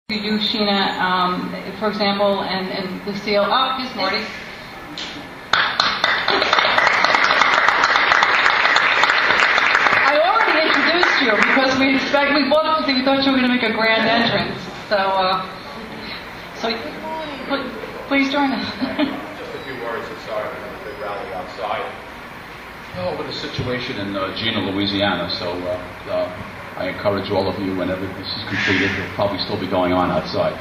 You, Sheena, for example, and Lucille. Oh, here's Marty. I already introduced you because we thought you were going to make a grand entrance. So please join us. Just a few words inside. A big rally outside. With the situation in Gina, Louisiana. So I encourage all of you, whenever this is completed, it'll probably still be going on outside,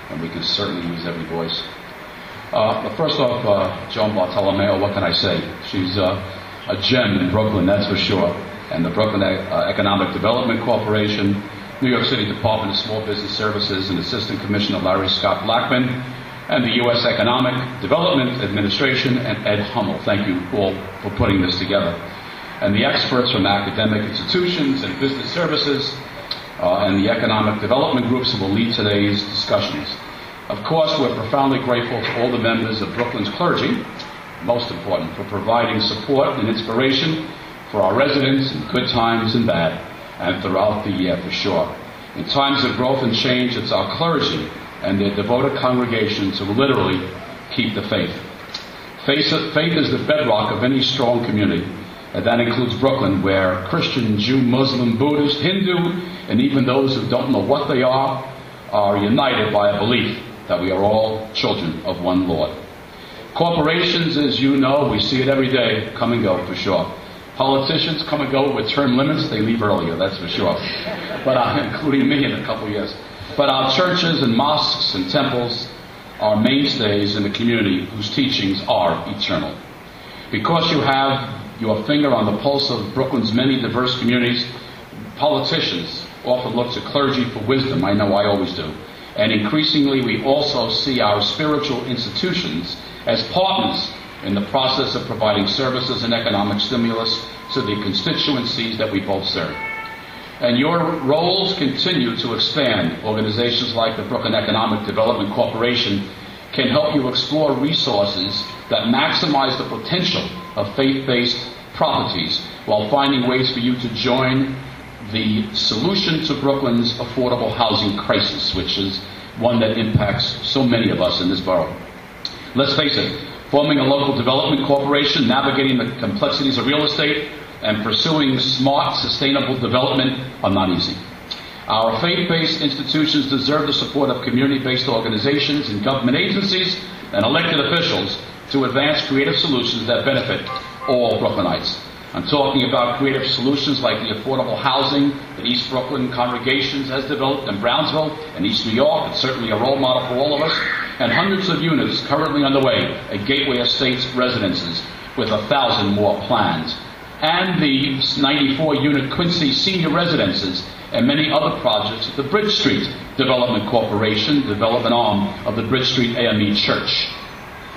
and we can certainly use every voice. But first off, Joan Bartolomeo, what can I say? She's a gem in Brooklyn, that's for sure. And the Brooklyn Economic Development Corporation, New York City Department of Small Business Services, and Assistant Commissioner Larry Scott Blackman, and the U.S. Economic Development Administration, and Ed Hummel. Thank you all for putting this together. And the experts from academic institutions and business services and the economic development groups who will lead today's discussions. Of course, we're profoundly grateful to all the members of Brooklyn's clergy, most important, for providing support and inspiration for our residents in good times and bad, and throughout the year for sure. In times of growth and change, it's our clergy and their devoted congregations who literally keep the faith. Faith is the bedrock of any strong community. And that includes Brooklyn, where Christian, Jew, Muslim, Buddhist, Hindu, and even those who don't know what they are united by a belief that we are all children of one Lord. Corporations, as you know, we see it every day, come and go for sure. Politicians come and go with term limits, they leave earlier, that's for sure. But including me in a couple years. But our churches and mosques and temples are mainstays in the community whose teachings are eternal. Because you have your finger on the pulse of Brooklyn's many diverse communities, politicians often look to clergy for wisdom. I know I always do. And increasingly, we also see our spiritual institutions as partners in the process of providing services and economic stimulus to the constituencies that we both serve. And your roles continue to expand. Organizations like the Brooklyn Economic Development Corporation can help you explore resources that maximize the potential of faith-based properties while finding ways for you to join the solution to Brooklyn's affordable housing crisis, which is one that impacts so many of us in this borough. Let's face it, forming a local development corporation, navigating the complexities of real estate, and pursuing smart, sustainable development are not easy. Our faith-based institutions deserve the support of community-based organizations and government agencies and elected officials to advance creative solutions that benefit all Brooklynites. I'm talking about creative solutions like the affordable housing that East Brooklyn Congregations has developed in Brownsville and East New York. It's certainly a role model for all of us. And hundreds of units currently underway at Gateway Estates residences, with 1,000 more planned. And the 94-unit Quincy senior residences and many other projects at the Bridge Street Development Corporation, development arm of the Bridge Street AME Church.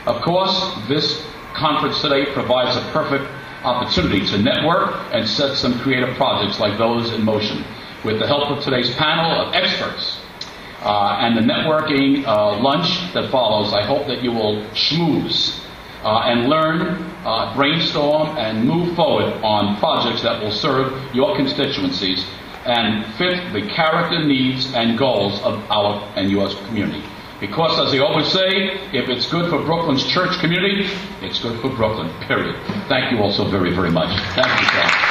Of course, this conference today provides a perfect opportunity to network and set some creative projects like those in motion. With the help of today's panel of experts and the networking lunch that follows, I hope that you will schmooze and learn, brainstorm, and move forward on projects that will serve your constituencies and fit the character, needs, and goals of our and your community. Because, as I always say, if it's good for Brooklyn's church community, it's good for Brooklyn, period. Thank you all so very, very much. Thank you, John.